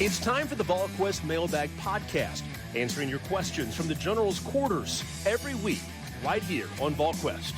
It's time for the Volquest Mailbag Podcast, answering your questions from the General's quarters every week, right here on Volquest.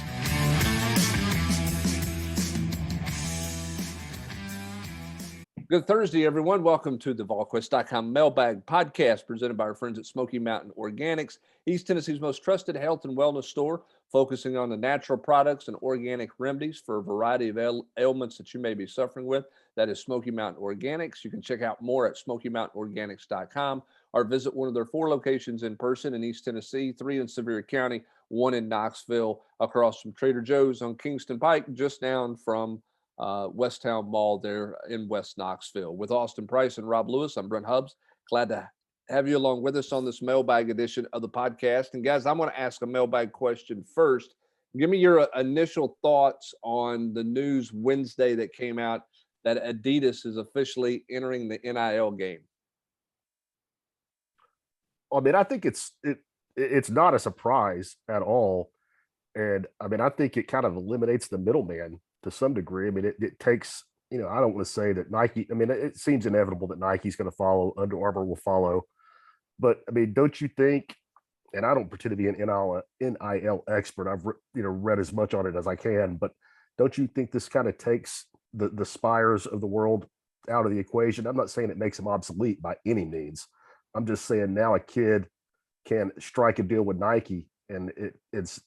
Good Thursday, everyone. Welcome to the Volquest.com Mailbag Podcast, presented by our friends at Smoky Mountain Organics, East Tennessee's most trusted health and wellness store, focusing on the natural products and organic remedies for a variety of ailments that you may be suffering with. That is Smoky Mountain Organics. You can check out more at SmokyMountainOrganics.com or visit one of their 4 locations in person in East Tennessee, 3 in Sevier County, 1 in Knoxville, across from Trader Joe's on Kingston Pike, just down from West Town Mall there in West Knoxville. With Austin Price and Rob Lewis, I'm Brent Hubbs. Glad to have you along with us on this mailbag edition of the podcast. And guys, I'm going to ask a mailbag question first. Give me your initial thoughts on the news Wednesday that came out that Adidas is officially entering the NIL game. I mean, I think it's not a surprise at all. And I mean, I think it kind of eliminates the middleman to some degree. I mean, it takes, I don't want to say that Nike, I mean, it seems inevitable that Nike's going to follow, Under Armour will follow. But I mean, don't you think, and I don't pretend to be an NIL expert, I've read as much on it as I can, but don't you think this kind of takes the Spires of the world out of the equation? I'm not saying it makes them obsolete by any means. I'm just saying now a kid can strike a deal with Nike and it's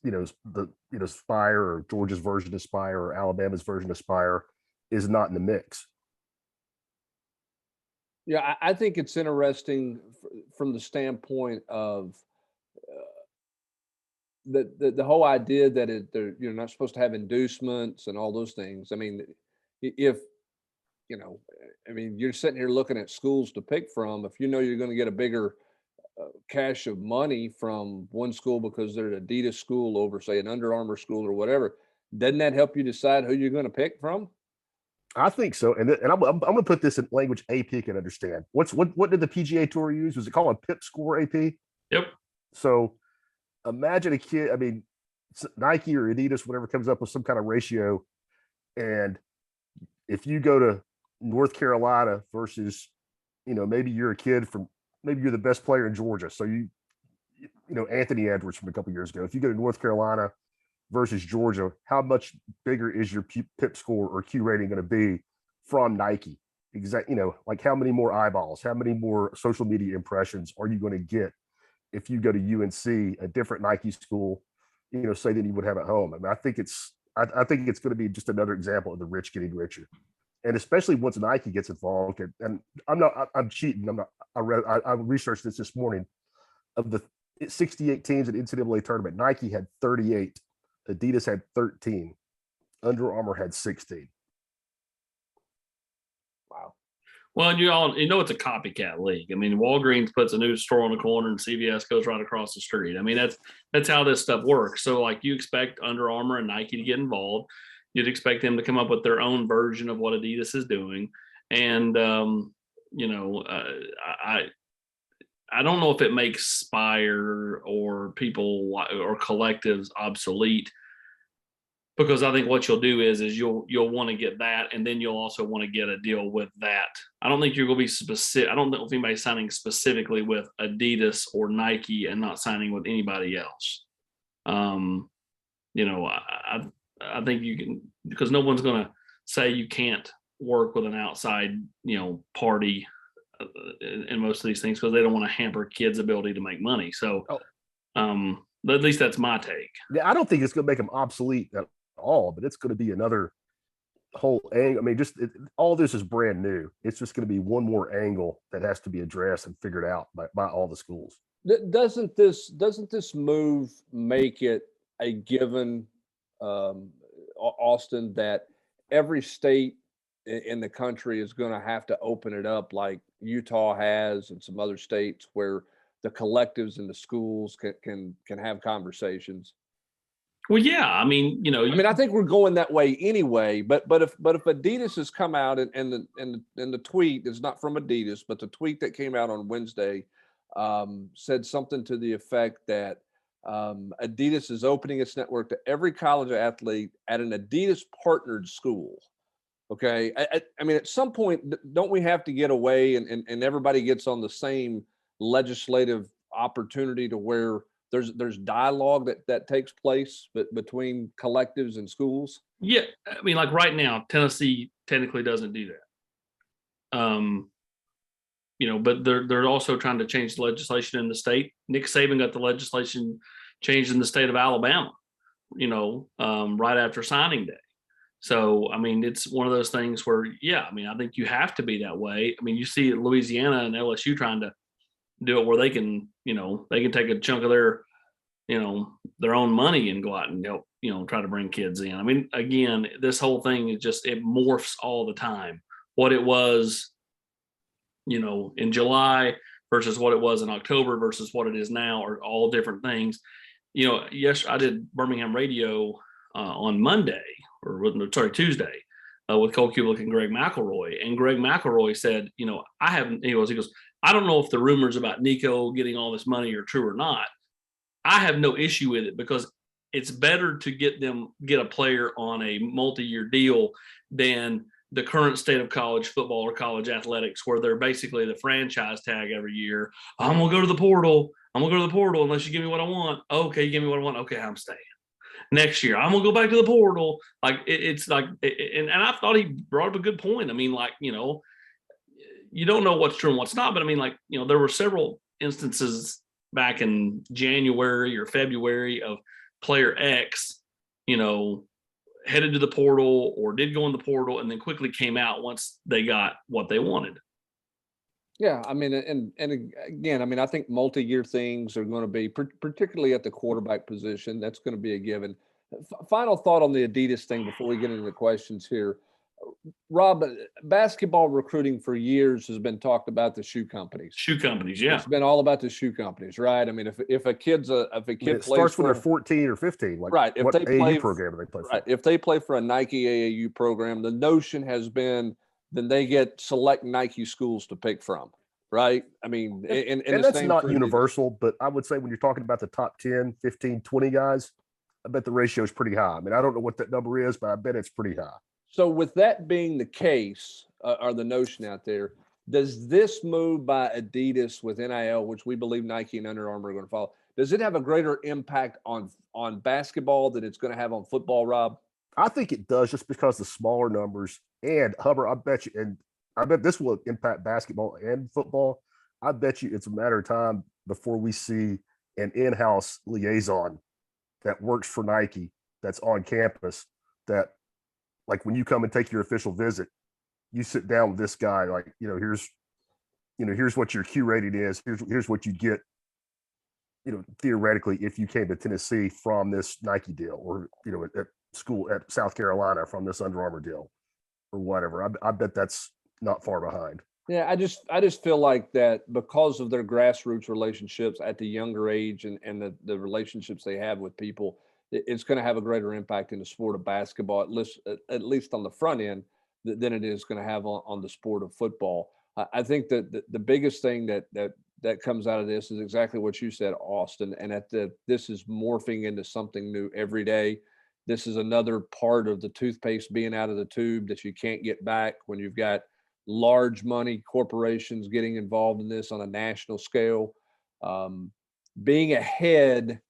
Spire or Georgia's version of Spire or Alabama's version of Spire is not in the mix. Yeah, I think it's interesting from the standpoint of the whole idea that you're not supposed to have inducements and all those things. I mean, if you're sitting here looking at schools to pick from, if you know you're going to get a bigger cache of money from one school because they're an Adidas school over, say, an Under Armour school or whatever, doesn't that help you decide who you're going to pick from? I think so. And I'm going to put this in language AP can understand. What did the PGA Tour use? Was it called a PIP score, AP? Yep. So imagine a kid, I mean, Nike or Adidas, whatever, comes up with some kind of ratio. And if you go to North Carolina versus, maybe you're a kid from, maybe you're the best player in Georgia. So Anthony Edwards from a couple of years ago, if you go to North Carolina versus Georgia, how much bigger is your PIP score or Q rating going to be from Nike? Exactly. Like how many more eyeballs, how many more social media impressions are you going to get if you go to UNC, a different Nike school, say than you would have at home? I mean, I think it's going to be just another example of the rich getting richer. And especially once Nike gets involved, and I'm cheating. I researched this morning. Of the 68 teams in NCAA tournament, Nike had 38, Adidas had 13, Under Armour had 16. Wow. Well, and it's a copycat league. I mean, Walgreens puts a new store on the corner and CVS goes right across the street. I mean, that's how this stuff works. So like you expect Under Armour and Nike to get involved. You'd expect them to come up with their own version of what Adidas is doing. And, I don't know if it makes Spire or people or collectives obsolete, because I think what you'll do is you'll want to get that, and then you'll also want to get a deal with that. I don't think you're going to be specific. I don't know if anybody's signing specifically with Adidas or Nike and not signing with anybody else. I think you can, because no one's going to say you can't work with an outside, party in most of these things, because they don't want to hamper kids' ability to make money. So, at least that's my take. Yeah, I don't think it's going to make them obsolete at all, but it's going to be another whole angle. I mean, all this is brand new. It's just going to be one more angle that has to be addressed and figured out by all the schools. Doesn't this move make it a given, Austin, that every state in the country is going to have to open it up like Utah has and some other states, where the collectives and the schools can have conversations? Well, yeah, I mean, I think we're going that way anyway. But if Adidas has come out and the tweet is not from Adidas, but the tweet that came out on Wednesday said something to the effect that Adidas is opening its network to every college athlete at an Adidas partnered school. Okay. I mean, at some point, don't we have to get away and everybody gets on the same legislative opportunity to where there's dialogue that takes place between collectives and schools? Yeah, I mean, like right now, Tennessee technically doesn't do that. But they're also trying to change the legislation in the state. Nick Saban got the legislation changed in the state of Alabama, right after signing day. So, I mean, it's one of those things where, yeah, I mean, I think you have to be that way. I mean, you see Louisiana and LSU trying to do it where they can take a chunk of their own money and go out and try to bring kids in. I mean, again, this whole thing is just, it morphs all the time. What it was, in July versus what it was in October versus what it is now are all different things. Yes, I did Birmingham radio on Monday Tuesday with Cole Kubelik and Greg McElroy. And Greg McElroy said, he goes, I don't know if the rumors about Nico getting all this money are true or not. I have no issue with it because it's better to get a player on a multi-year deal than the current state of college football or college athletics, where they're basically the franchise tag every year. I'm going to go to the portal. Unless you give me what I want. Okay, you give me what I want. Okay, I'm staying. Next year, I'm going to go back to the portal. Like it's like, and I thought he brought up a good point. I mean, like, you don't know what's true and what's not, but I mean, like, there were several instances back in January or February of player X, headed to the portal or did go in the portal and then quickly came out once they got what they wanted. Yeah, I mean, and again, I mean, I think multi-year things are going to be, particularly at the quarterback position, that's going to be a given. Final thought on the Adidas thing before we get into the questions here. Rob, basketball recruiting for years has been talked about the shoe companies. Yeah. It's been all about the shoe companies, right? I mean, if a kid it starts when they're 14 or 15, like right, if what they play AAU program do they play for? Right, if they play for a Nike AAU program, the notion has been then they get select Nike schools to pick from, right? I mean, and that's not universal, but I would say when you're talking about the top 10, 15, 20 guys, I bet the ratio is pretty high. I mean, I don't know what that number is, but I bet it's pretty high. So with that being the case, or the notion out there, does this move by Adidas with NIL, which we believe Nike and Under Armour are going to follow, does it have a greater impact on basketball than it's going to have on football, Rob? I think it does, just because the smaller numbers. And Hubbard, I bet this will impact basketball and football. I bet you it's a matter of time before we see an in-house liaison that works for Nike that's on campus, that, like, when you come and take your official visit, you sit down with this guy, like, here's what your Q rating is. Here's what you get, theoretically, if you came to Tennessee from this Nike deal, or, at school at South Carolina from this Under Armour deal or whatever. I bet that's not far behind. Yeah, I just feel like that because of their grassroots relationships at the younger age and the relationships they have with people, it's going to have a greater impact in the sport of basketball, at least on the front end, than it is going to have on the sport of football. I think that the biggest thing that comes out of this is exactly what you said, Austin, and this is morphing into something new every day. This is another part of the toothpaste being out of the tube that you can't get back when you've got large money corporations getting involved in this on a national scale. Being ahead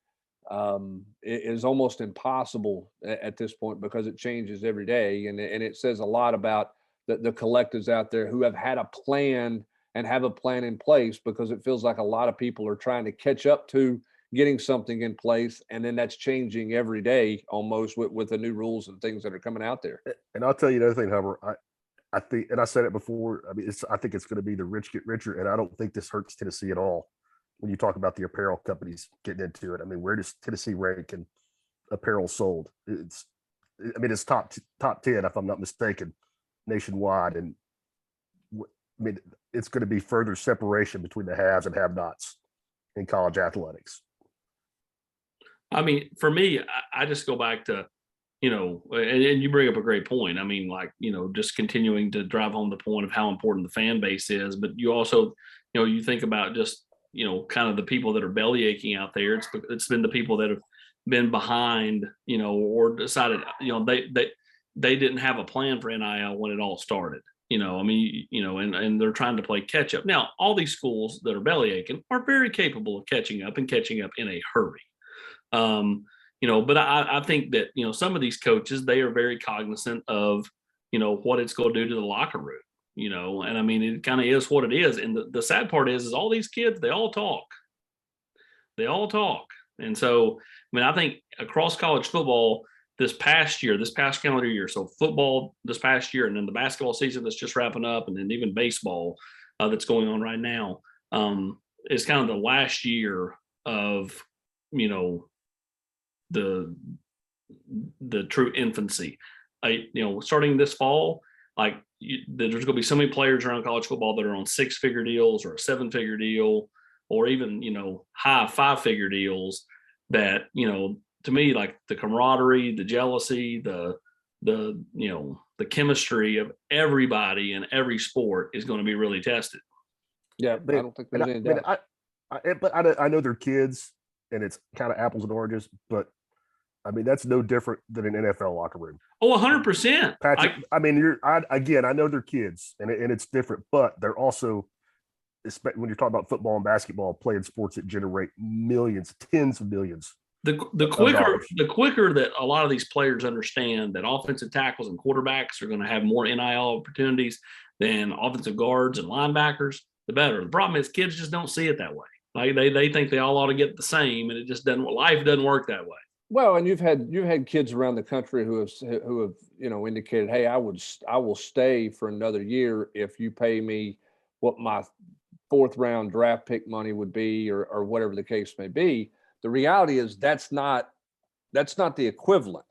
is almost impossible at this point because it changes every day. And it says a lot about the collectives out there who have had a plan and have a plan in place, because it feels like a lot of people are trying to catch up to getting something in place, and then that's changing every day almost with the new rules and things that are coming out there. And I'll tell you another thing, Hubbard. I think, and I said it before, I mean, I think it's going to be the rich get richer, and I don't think this hurts Tennessee at all when you talk about the apparel companies getting into it. I mean, where does Tennessee rank in apparel sold? It's top 10, if I'm not mistaken, nationwide. And I mean, it's going to be further separation between the haves and have-nots in college athletics. I mean, for me, I just go back to, and you bring up a great point. I mean, like, just continuing to drive home the point of how important the fan base is. But you also, you think about just, kind of the people that are belly aching out there. It's been the people that have been behind, or decided, they didn't have a plan for NIL when it all started. And they're trying to play catch up. Now, all these schools that are belly aching are very capable of catching up in a hurry. But I think that, some of these coaches, they are very cognizant of, what it's going to do to the locker room, and I mean, it kind of is what it is. And the sad part is all these kids, they all talk. And so, I think across college football this past calendar year, so football this past year, and then the basketball season that's just wrapping up, and then even baseball that's going on right now, is kind of the last year of, the true infancy. Starting this fall, there's going to be so many players around college football that are on 6-figure deals or a 7-figure deal, or even, high 5-figure deals that, to me, like the camaraderie, the jealousy, the chemistry of everybody in every sport is going to be really tested. Yeah, I don't think there's any doubt. I know they're kids and it's kind of apples and oranges, but I mean, that's no different than an NFL locker room. Oh, 100%. Patrick, I know they're kids and it's different, but they're also, when you're talking about football and basketball, playing sports that generate millions, tens of millions. The quicker that a lot of these players understand that offensive tackles and quarterbacks are going to have more NIL opportunities than offensive guards and linebackers, the better. The problem is kids just don't see it that way. Like they think they all ought to get the same, and it just doesn't. Life doesn't work that way. Well, and you've had kids around the country who have indicated, hey, I will stay for another year if you pay me what my 4th round draft pick money would be, or whatever the case may be. The reality is that's not the equivalent.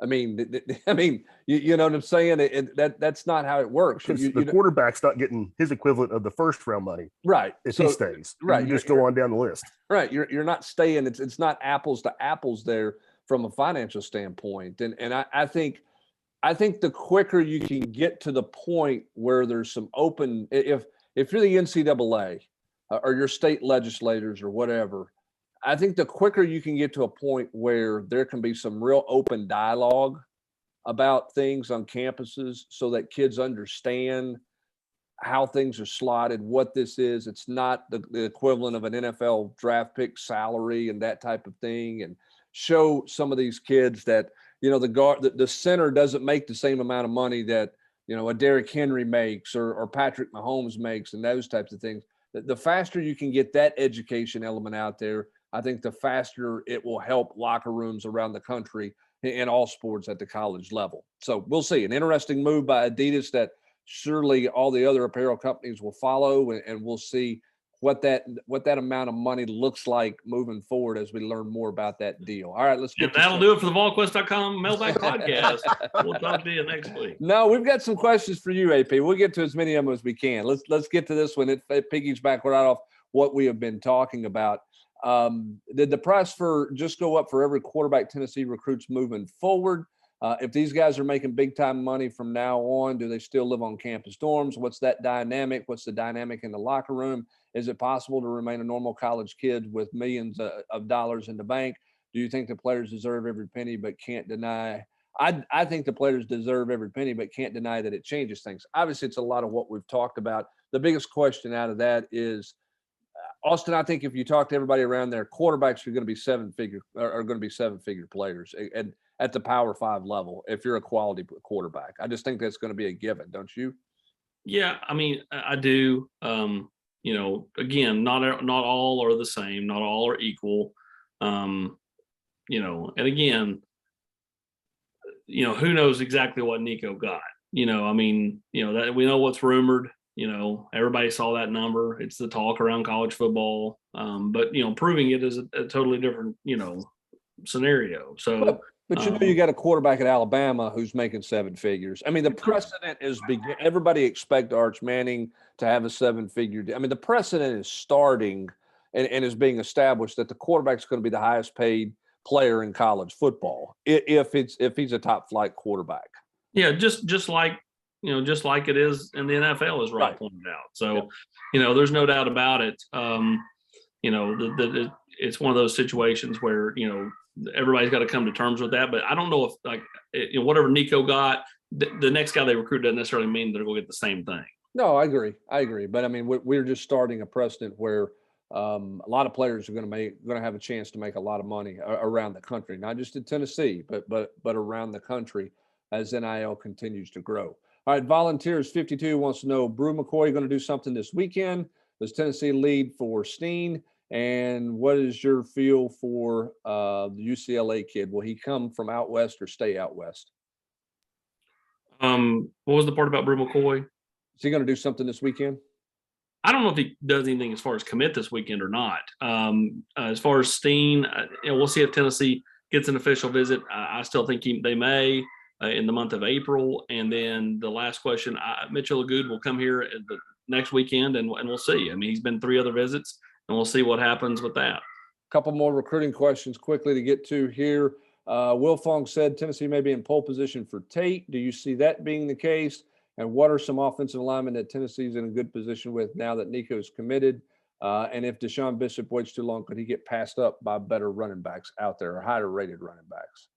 I mean, you know what I'm saying? That's not how it works. The quarterback's not getting his equivalent of the 1st round money, right? If he stays, right? You just go on down the list, right? You're not staying. It's not apples to apples there from a financial standpoint. And I think the quicker you can get to the point where there's some open, if you're the NCAA or your state legislators or whatever, I think the quicker you can get to a point where there can be some real open dialogue about things on campuses so that kids understand how things are slotted, what this is. It's not the equivalent of an NFL draft pick salary and that type of thing, and show some of these kids that, the center doesn't make the same amount of money that, a Derrick Henry makes or Patrick Mahomes makes, and those types of things. The faster you can get that education element out there, I think the faster it will help locker rooms around the country in all sports at the college level. So we'll see. An interesting move by Adidas that surely all the other apparel companies will follow, and we'll see what that amount of money looks like moving forward as we learn more about that deal. All right, let's get that'll do it for the Volquest.com mailbag podcast. We'll talk to you next week. No, we've got some questions for you, AP. We'll get to as many of them as we can. Let's get to this one. It piggybacks right off what we have been talking about. Did the price just go up for every quarterback Tennessee recruits moving forward? If these guys are making big time money from now on, do they still live on campus dorms? What's that dynamic? What's the dynamic in the locker room? Is it possible to remain a normal college kid with millions of dollars in the bank? Do you think the players deserve every penny but can't deny? I think the players deserve every penny but can't deny that it changes things. Obviously, it's a lot of what we've talked about. The biggest question out of that is, Austin, I think if you talk to everybody around there, quarterbacks are going to be seven-figure players at the Power 5 level if you're a quality quarterback. I just think that's going to be a given, don't you? Yeah, I mean, I do. Again, not all are the same, not all are equal. And again, who knows exactly what Nico got? That we know what's rumored. Everybody saw that number. It's the talk around college football. But proving it is a totally different, scenario. So, but you got a quarterback at Alabama who's making 7 figures. I mean, the precedent is everybody expect Arch Manning to have a 7-figure. I mean, the precedent is starting and is being established that the quarterback's going to be the highest paid player in college football if he's a top flight quarterback. Yeah, just like it is in the NFL, as Rob pointed out. So, there's no doubt about it. it's one of those situations where, everybody's got to come to terms with that. But I don't know if whatever Nico got, the next guy they recruit doesn't necessarily mean they're going to get the same thing. No, I agree. But I mean, we're just starting a precedent where a lot of players are going to have a chance to make a lot of money around the country, not just in Tennessee, but around the country as NIL continues to grow. All right, Volunteers 52 wants to know, Brew McCoy going to do something this weekend? Does Tennessee lead for Steen? And what is your feel for the UCLA kid? Will he come from out west or stay out west? What was the part about Brew McCoy? Is he going to do something this weekend? I don't know if he does anything as far as commit this weekend or not. As far as Steen, we'll see if Tennessee gets an official visit. I still think they may in the month of April. And then the last question, Mitchell Agood will come here the next weekend, and we'll see. I mean, he's been 3 other visits, and we'll see what happens with that. A couple more recruiting questions quickly to get to here. Will Fong said Tennessee may be in pole position for Tate. Do you see that being the case? And what are some offensive linemen that Tennessee's in a good position with now that Nico's committed? And if Deshaun Bishop waits too long, could he get passed up by better running backs out there or higher rated running backs?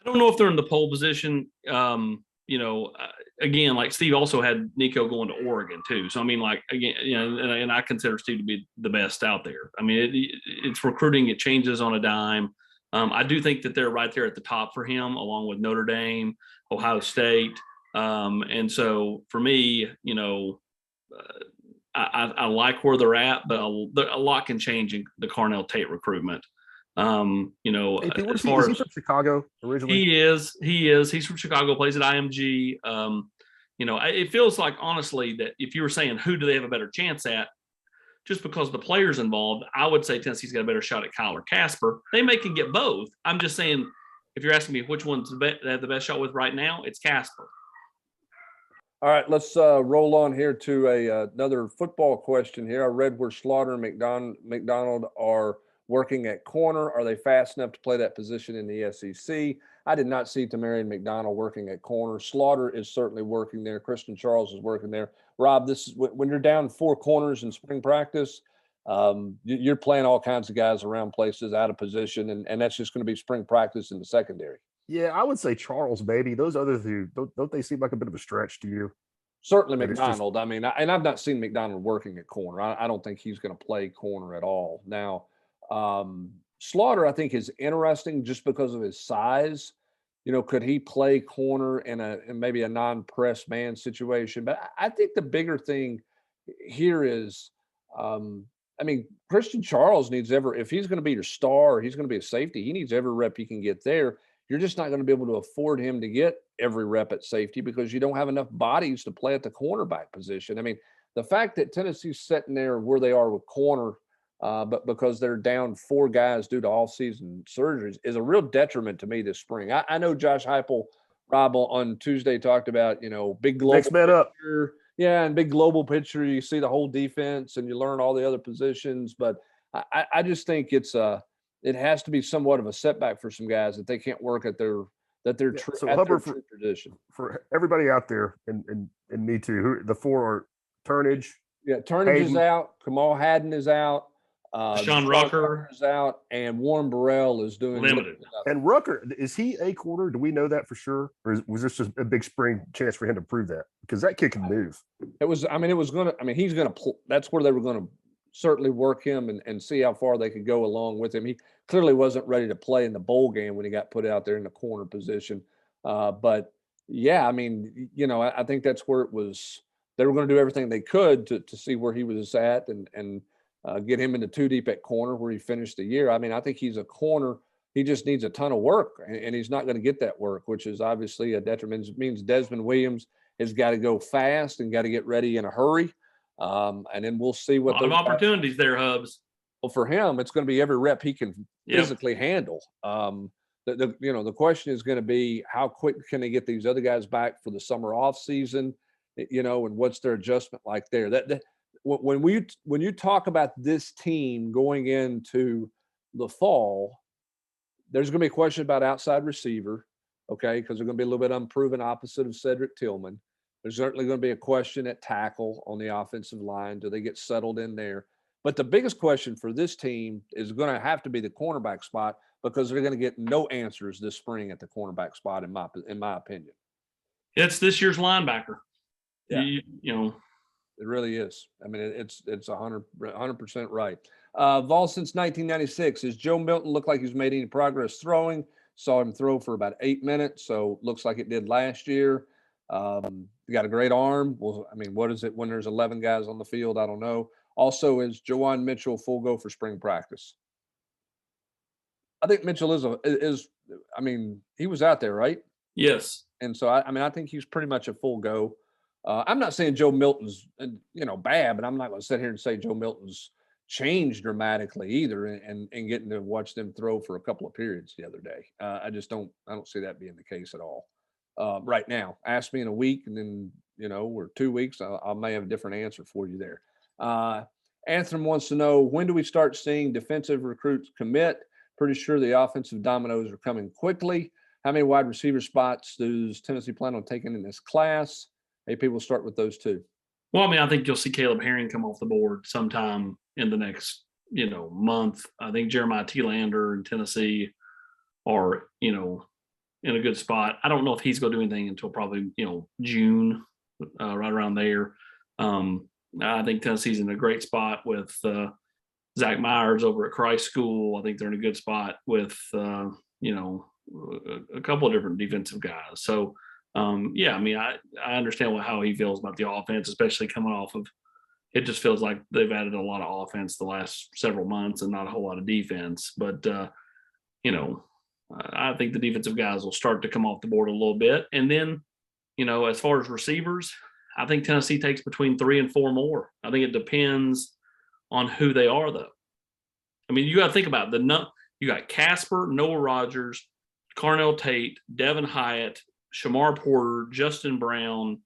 I don't know if they're in the pole position. Again, like Steve also had Nico going to Oregon too. So, I mean, like, again, and I consider Steve to be the best out there. I mean, it's recruiting. It changes on a dime. I do think that they're right there at the top for him, along with Notre Dame, Ohio State. And so for me, I like where they're at, but a lot can change in the Carnell Tate recruitment. Is he from Chicago originally? He is. He's from Chicago, plays at IMG. It feels like, honestly, that if you were saying who do they have a better chance at, just because the players involved, I would say Tennessee's got a better shot at Kyle or Casper. They can get both. I'm just saying, if you're asking me which one's they have the best shot with right now, it's Casper. All right, let's roll on here to another football question here. I read where Slaughter and McDonald are working at corner. Are they fast enough to play that position in the SEC? I did not see Tamarian McDonald working at corner. Slaughter is certainly working there. Christian Charles is working there. Rob, this is when you're down 4 corners in spring practice, you're playing all kinds of guys around places out of position, and that's just going to be spring practice in the secondary. Yeah, I would say Charles, maybe. Those other two, don't they seem like a bit of a stretch to you? Certainly McDonald. I mean, and I've not seen McDonald working at corner. I don't think he's going to play corner at all. Now, Slaughter, I think, is interesting just because of his size. Could he play corner in maybe a non-press man situation? But I think the bigger thing here is, Christian Charles needs if he's going to be your star, or he's going to be a safety, he needs every rep he can get there. You're just not going to be able to afford him to get every rep at safety because you don't have enough bodies to play at the cornerback position. I mean, the fact that Tennessee's sitting there where they are with corner, but because they're down 4 guys due to all-season surgeries, is a real detriment to me this spring. I know Josh Heupel, Rob, on Tuesday talked about, big global next man up. Yeah, and big global picture. You see the whole defense and you learn all the other positions. But I just think it has to be somewhat of a setback for some guys that they can't work at their Hubbard, true tradition. For everybody out there, and me too, who the 4 are Turnage. Yeah, Turnage is out. Kamal Haddon is out. Sean Rucker is out, and Warren Burrell is doing limited. And Rucker, is he a corner? Do we know that for sure, or was this just a big spring chance for him to prove that? Because that kid can move. He's gonna. That's where they were going to certainly work him and see how far they could go along with him. He clearly wasn't ready to play in the bowl game when he got put out there in the corner position. But yeah, I think that's where it was. They were going to do everything they could to see where he was at and get him into 2 deep at corner where he finished the year. I think he's a corner. He just needs a ton of work, and he's not going to get that work, which is obviously a detriment. It means Desmond Williams has got to go fast and got to get ready in a hurry. And then we'll see what a lot of opportunities there, Hubs. Well, for him, it's going to be every rep he can physically handle. The question is going to be how quick can they get these other guys back for the summer off season, and what's their adjustment like there. When you talk about this team going into the fall, there's going to be a question about outside receiver, okay, because they're going to be a little bit unproven opposite of Cedric Tillman. There's certainly going to be a question at tackle on the offensive line. Do they get settled in there? But the biggest question for this team is going to have to be the cornerback spot, because they're going to get no answers this spring at the cornerback spot, in my opinion. It's this year's linebacker. Yeah. You know, it really is. I mean, it's 100% right. Vol, since 1996, has Joe Milton looked like he's made any progress throwing? Saw him throw for about 8 minutes, so looks like it did last year. He got a great arm. Well, I mean, what is it when there's 11 guys on the field? I don't know. Also, is Jawan Mitchell full go for spring practice? I think Mitchell is. I mean, he was out there, right? yes. And so, I think he's pretty much a full go. I'm not saying Joe Milton's, bad, but I'm not going to sit here and say Joe Milton's changed dramatically either, and getting to watch them throw for a couple of periods the other day. I don't see that being the case at all right now. Ask me in a week, and then, or 2 weeks, I may have a different answer for you there. Anthem wants to know, when do we start seeing defensive recruits commit? Pretty sure the offensive dominoes are coming quickly. How many wide receiver spots does Tennessee plan on taking in this class? AP, we'll start with those two. Well, I mean, I think you'll see Caleb Herring come off the board sometime in the next, month. I think Jeremiah T-Lander in Tennessee are, in a good spot. I don't know if he's going to do anything until probably, June, right around there. I think Tennessee's in a great spot with Zach Myers over at Christ School. I think they're in a good spot with, a couple of different defensive guys. So, I understand how he feels about the offense, especially coming off of, it just feels like they've added a lot of offense the last several months and not a whole lot of defense. But, I think the defensive guys will start to come off the board a little bit. And then, as far as receivers, I think Tennessee takes between 3 and 4 more. I think it depends on who they are, though. I mean, you got to think about you got Casper, Noah Rogers, Carnell Tate, Devin Hyatt, Shamar Porter, Justin Brown.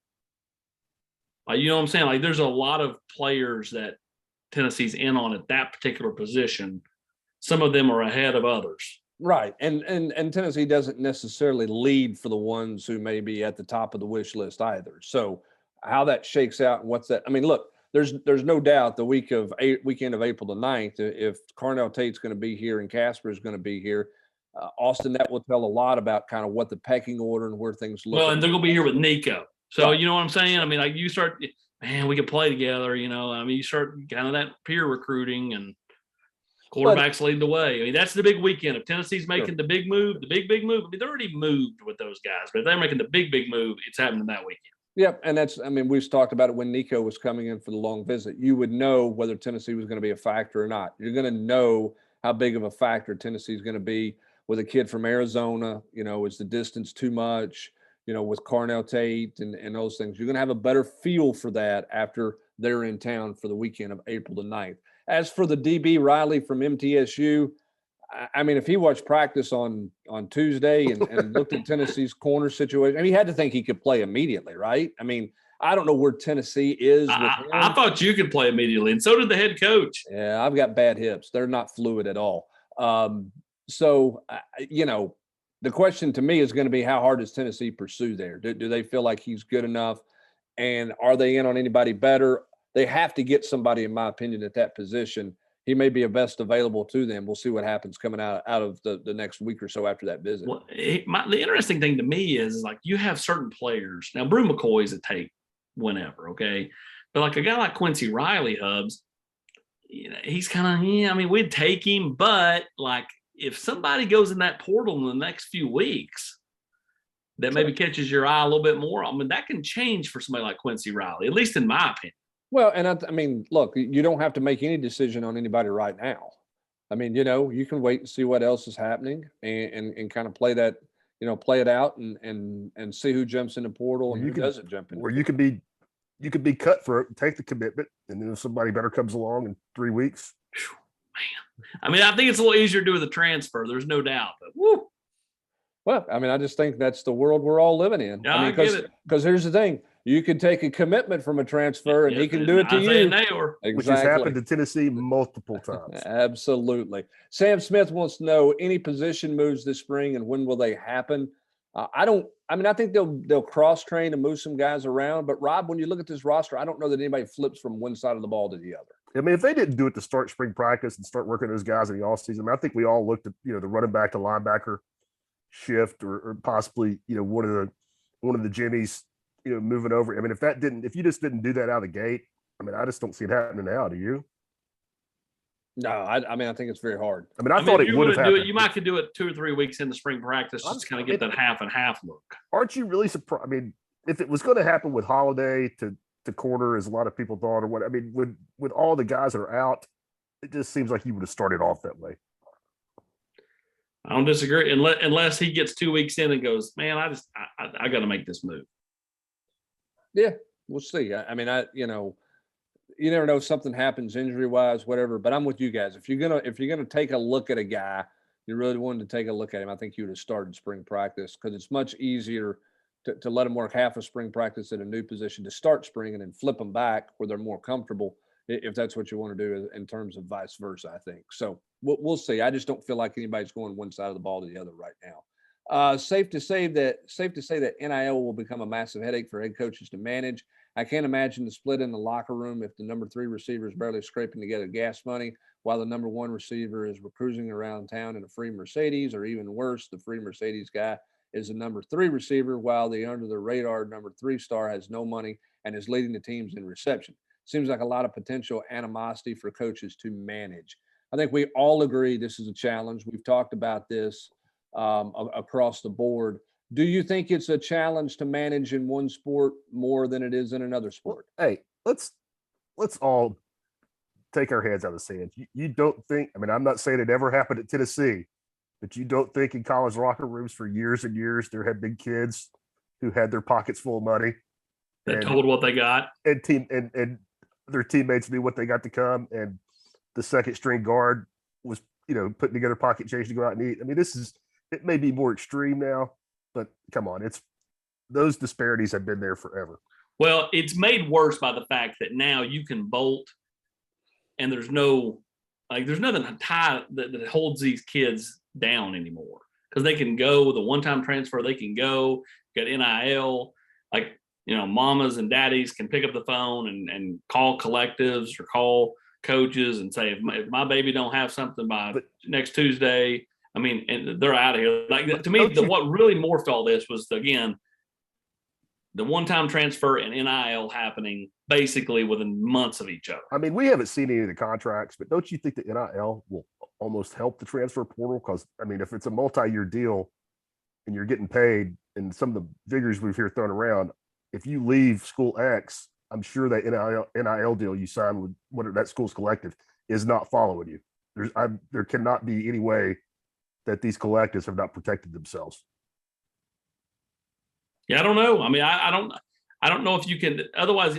You know what I'm saying? Like, there's a lot of players that Tennessee's in on at that particular position. Some of them are ahead of others. Right. And Tennessee doesn't necessarily lead for the ones who may be at the top of the wish list either. So how that shakes out and what's that? I mean, look, there's no doubt the weekend of April the 9th, if Carnell Tate's going to be here and Casper is going to be here, Austin, that will tell a lot about kind of what the pecking order and where things look. Well, and they're going to be here with Nico. So, right. You know what I'm saying? I mean, like, you start, man, we can play together, you start kind of that peer recruiting, and quarterbacks lead the way. I mean, that's the big weekend. If Tennessee's making the big move, I mean, they're already moved with those guys, but if they're making the big move, it's happening that weekend. Yep. And we've talked about it when Nico was coming in for the long visit. You would know whether Tennessee was going to be a factor or not. You're going to know how big of a factor Tennessee is going to be with a kid from Arizona. Is the distance too much? With Carnell Tate and those things. You're going to have a better feel for that after they're in town for the weekend of April the 9th. As for the DB Riley from MTSU, I mean, if he watched practice on Tuesday and looked at Tennessee's corner situation, I mean, he had to think he could play immediately, right? I mean, I don't know where Tennessee is with him. I thought you could play immediately, and so did the head coach. Yeah, I've got bad hips. They're not fluid at all. So, the question to me is going to be, how hard does Tennessee pursue there? Do they feel like he's good enough? And are they in on anybody better? They have to get somebody, in my opinion, at that position. He may be a best available to them. We'll see what happens coming out of the next week or so after that visit. Well, the interesting thing to me is, like, you have certain players. Now, Brew McCoy is a take whenever, okay? But like a guy like Quincy Riley, Hubs, he's kind of, we'd take him, but like, if somebody goes in that portal in the next few weeks that maybe catches your eye a little bit more, that can change for somebody like Quincy Riley, at least in my opinion. Well, and look, you don't have to make any decision on anybody right now. I mean, you can wait and see what else is happening and kind of play that, play it out and see who jumps in the portal and who doesn't jump in. Or you could be cut for it, take the commitment, and then if somebody better comes along in 3 weeks. Man, I think it's a little easier to do with a transfer. There's no doubt. But woo. Well, I just think that's the world we're all living in. Yeah, I get it. Because here's the thing. You can take a commitment from a transfer, and he can do it to you. Exactly. Which has happened to Tennessee multiple times. Absolutely. Sam Smith wants to know any position moves this spring and when will they happen? I think they'll cross-train and move some guys around. But, Rob, when you look at this roster, I don't know that anybody flips from one side of the ball to the other. I mean, if they didn't do it to start spring practice and start working those guys in the offseason, I mean, I think we all looked at, the running back to linebacker shift or possibly, one of the Jimmies, moving over. I mean, if you just didn't do that out of the gate, I mean, I just don't see it happening now. Do you? No, I mean, I think it's very hard. I mean, I thought it would have happened. You might could do it 2 or 3 weeks into spring practice just to kind of get that half and half look. Aren't you really surprised? I mean, if it was going to happen with Holiday to corner, as a lot of people thought, or what, I mean, with all the guys that are out, it just seems like you would have started off that way. I don't disagree, unless he gets 2 weeks in and goes, man, I got to make this move. Yeah, we'll see. I mean, you never know if something happens injury wise, whatever. But I'm with you guys. If you're gonna take a look at a guy, you really wanted to take a look at him. I think you would have started spring practice because it's much easier to let them work half of spring practice at a new position to start spring and then flip them back where they're more comfortable, if that's what you want to do in terms of vice versa. I think so. We'll see. I just don't feel like anybody's going one side of the ball to the other right now. Safe to say that NIL will become a massive headache for head coaches to manage. I can't imagine the split in the locker room if the number 3 receiver is barely scraping together gas money while the number 1 receiver is cruising around town in a free Mercedes, or even worse, the free Mercedes guy is the number 3 receiver while the under the radar number 3 star has no money and is leading the teams in reception. Seems like a lot of potential animosity for coaches to manage. I think we all agree this is a challenge. We've talked about this across the board. Do you think it's a challenge to manage in one sport more than it is in another sport? Hey, let's all take our heads out of the sand. You don't think, I mean, I'm not saying it ever happened at Tennessee, but you don't think in college locker rooms for years and years there have been kids who had their pockets full of money that told what they got, and their teammates knew what they got to come, and the second string guard was putting together pocket change to go out and eat. I mean, it may be more extreme now, but come on, those disparities have been there forever. Well, it's made worse by the fact that now you can bolt and there's nothing to tie that holds these kids down anymore, because they can go the one-time transfer. They can go get NIL, mamas and daddies can pick up the phone and call collectives or call coaches and say, if my baby don't have something by next Tuesday, I mean, and they're out of here. To me, what really morphed all this was, again, the one-time transfer and NIL happening basically within months of each other. I mean, we haven't seen any of the contracts, but don't you think the NIL will almost help the transfer portal? Because, I mean, if it's a multi-year deal and you're getting paid, and some of the figures we've here thrown around, if you leave school X, I'm sure that NIL deal you signed with whatever that school's collective is not following you. There cannot be any way that these collectives have not protected themselves. Yeah, I don't know. I mean, I don't know if you can. Otherwise,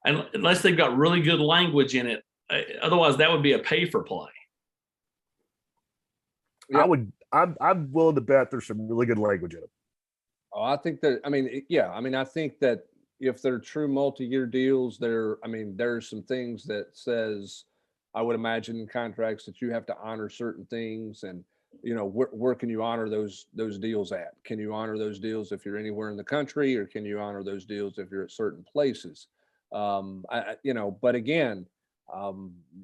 unless they've got really good language in it, otherwise that would be a pay for play. Yeah. I'm willing to bet there's some really good language in it. Oh, I think that. I mean, yeah. I mean, I think that if they're true multi-year deals, there's some things that says, I would imagine in contracts that you have to honor certain things, and where can you honor those deals at? Can you honor those deals if you're anywhere in the country, or can you honor those deals if you're at certain places? But again,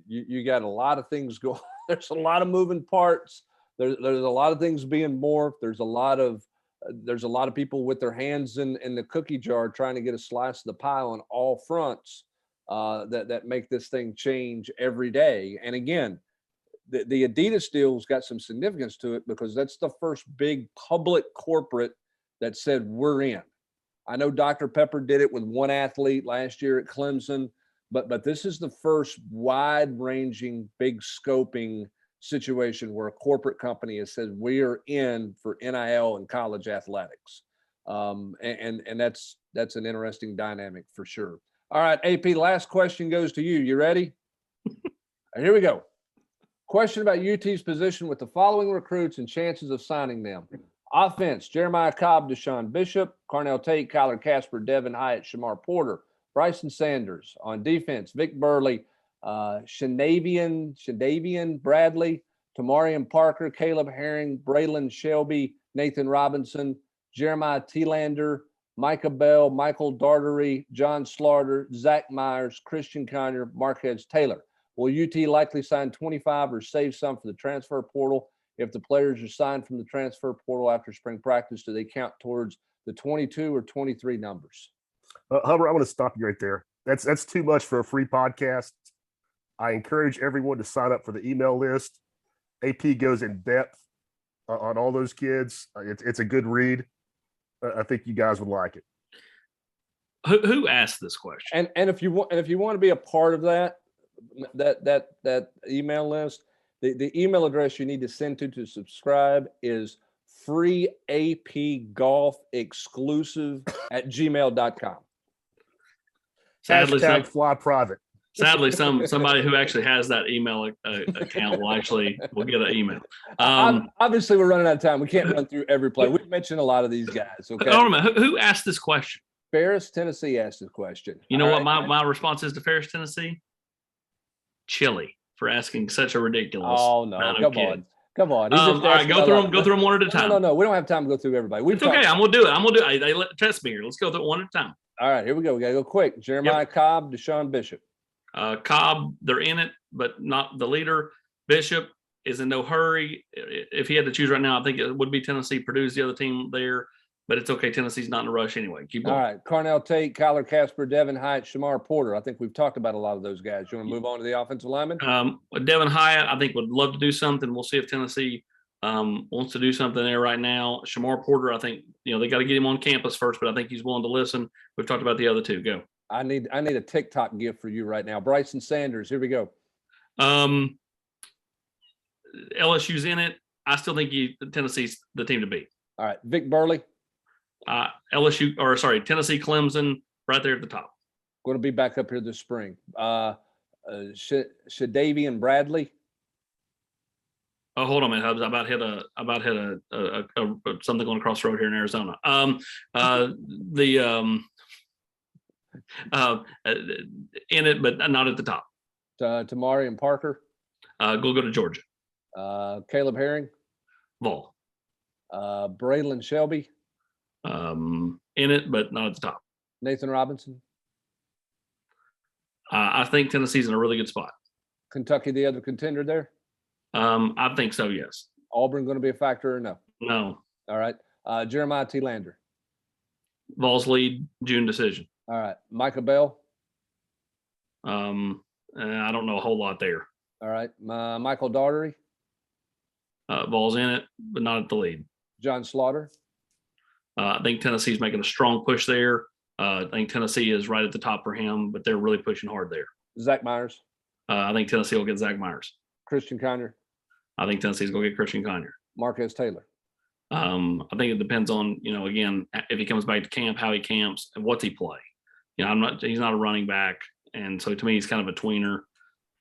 you got a lot of things going. There's a lot of moving parts. There's a lot of things being morphed. There's a lot of people with their hands in the cookie jar trying to get a slice of the pie on all fronts that make this thing change every day. And again, the Adidas deal's got some significance to it because that's the first big public corporate that said we're in. I know Dr. Pepper did it with one athlete last year at Clemson, but this is the first wide-ranging, big scoping situation where a corporate company has said we are in for NIL and college athletics, and that's an interesting dynamic for sure. All right, AP, last question goes to you. You ready? Here we go. Question about UT's position with the following recruits and chances of signing them. Offense: Jeremiah Cobb, Deshaun Bishop, Carnell Tate, Kyler Casper, Devin Hyatt, Shamar Porter, Bryson Sanders. On defense: Vic Burley, Shadavian Bradley, Tamarian Parker, Caleb Herring, Braylon Shelby, Nathan Robinson, Jeremiah Thielander, Micah Bell, Michael Dartery, John Slaughter, Zach Myers, Christian Conyer, Marquez Taylor. Will UT likely sign 25 or save some for the transfer portal? If the players are signed from the transfer portal after spring practice, do they count towards the 22 or 23 numbers? Hubbard, I want to stop you right there. That's too much for a free podcast. I encourage everyone to sign up for the email list. AP goes in depth on all those kids. It's a good read. I think you guys would like it. Who asked this question? And if you want to be a part of that email list, the email address you need to send to subscribe is freeapgolfexclusive@gmail.com. Sadly, Fly private. Sadly, somebody who actually has that email account will get an email. Obviously, we're running out of time. We can't run through every play. We've mentioned a lot of these guys. Okay. I don't remember who asked this question. Ferris, Tennessee asked this question. You know what my response is to Ferris, Tennessee? Chili for asking such a ridiculous. Oh no! Come on. All right, go through them one at a time. No. We don't have time to go through everybody. It's okay. I'm gonna do it. Trust me here. Let's go through it one at a time. All right, here we go. We gotta go quick. Jeremiah Cobb, Deshaun Bishop. Cobb, they're in it, but not the leader. Bishop is in no hurry. If he had to choose right now, I think it would be Tennessee. Purdue's the other team there, but it's okay. Tennessee's not in a rush anyway. Keep going. All right. Carnell Tate, Kyler Casper, Devin Hyatt, Shamar Porter. I think we've talked about a lot of those guys. You want to move on to the offensive lineman? Devin Hyatt, I think, would love to do something. We'll see if Tennessee wants to do something there right now. Shamar Porter, I think, they got to get him on campus first, but I think he's willing to listen. We've talked about the other two. Go. I need a TikTok gift for you right now. Bryson Sanders, here we go. LSU's in it. I still think Tennessee's the team to beat. All right, Vic Burley. Tennessee, Clemson, right there at the top. Going to be back up here this spring. Shadavian Bradley. Oh, hold on a minute, Hubs. I about hit a something going across the road here in Arizona. In it, but not at the top. Tamari and Parker. Go to Georgia. Caleb Herring. Vol. Braylon Shelby. In it, but not at the top. Nathan Robinson. I think Tennessee's in a really good spot. Kentucky, the other contender there. I think so. Yes. Auburn going to be a factor or no? No. All right. Jeremiah T. Lander. Vols lead, June decision. All right. Micah Bell. I don't know a whole lot there. All right. Michael Dartery. Vols in it, but not at the lead. John Slaughter. I think Tennessee's making a strong push there. I think Tennessee is right at the top for him, but they're really pushing hard there. Zach Myers. I think Tennessee will get Zach Myers. Christian Conyer. I think Tennessee's going to get Christian Conyer. Marquez Taylor. I think it depends on, again, if he comes back to camp, how he camps, and what's he play. He's not a running back. And so to me, he's kind of a tweener.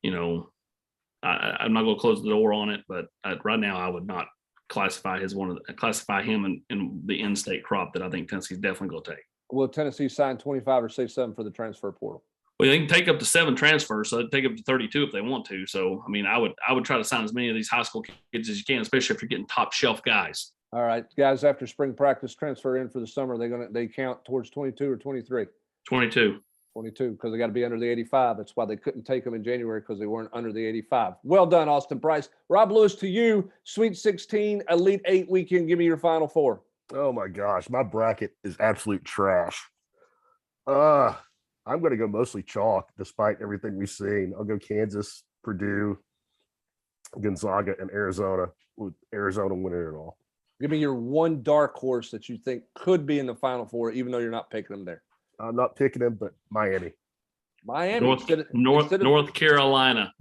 I'm not going to close the door on it, but right now I would not classify him in the in-state crop that I think Tennessee's definitely going to take. Will Tennessee sign 25 or say 7 for the transfer portal? Well, they can take up to 7 transfers, so they take up to 32 if they want to. So, I would try to sign as mmany of these high school kids as you can, especially if you're getting top shelf guys. All right, guys. After spring practice, transfer in for the summer. They count towards 22 or 23. 22. 22 because they got to be under the 85. That's why they couldn't take them in January because they weren't under the 85. Well done, Austin Price. Rob Lewis, to you. Sweet 16, Elite 8 weekend. Give me your Final Four. Oh my gosh, my bracket is absolute trash. I'm going to go mostly chalk, despite everything we've seen. I'll go Kansas, Purdue, Gonzaga, and Arizona. With Arizona winning it all. Give me your one dark horse that you think could be in the Final Four, even though you're not picking them there. I'm not picking them, but Miami. North Carolina.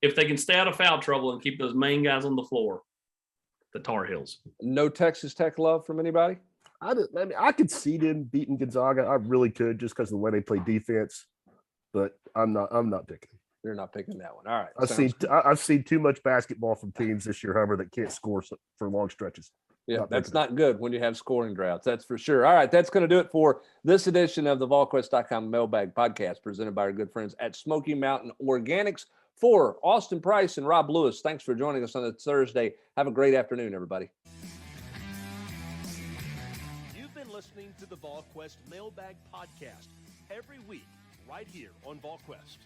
If they can stay out of foul trouble and keep those main guys on the floor, the Tar Heels. No Texas Tech love from anybody? I could see them beating Gonzaga. I really could, just because of the way they play defense. But I'm not picking them. You're not picking that one. All right. I've seen too much basketball from teams this year, Hubbard, that can't score for long stretches. Yeah, that's not good when you have scoring droughts. That's for sure. All right, that's going to do it for this edition of the Volquest.com Mailbag Podcast, presented by our good friends at Smoky Mountain Organics. For Austin Price and Rob Lewis, thanks for joining us on this Thursday. Have a great afternoon, everybody. listening to the Volquest Mailbag Podcast every week right here on Volquest.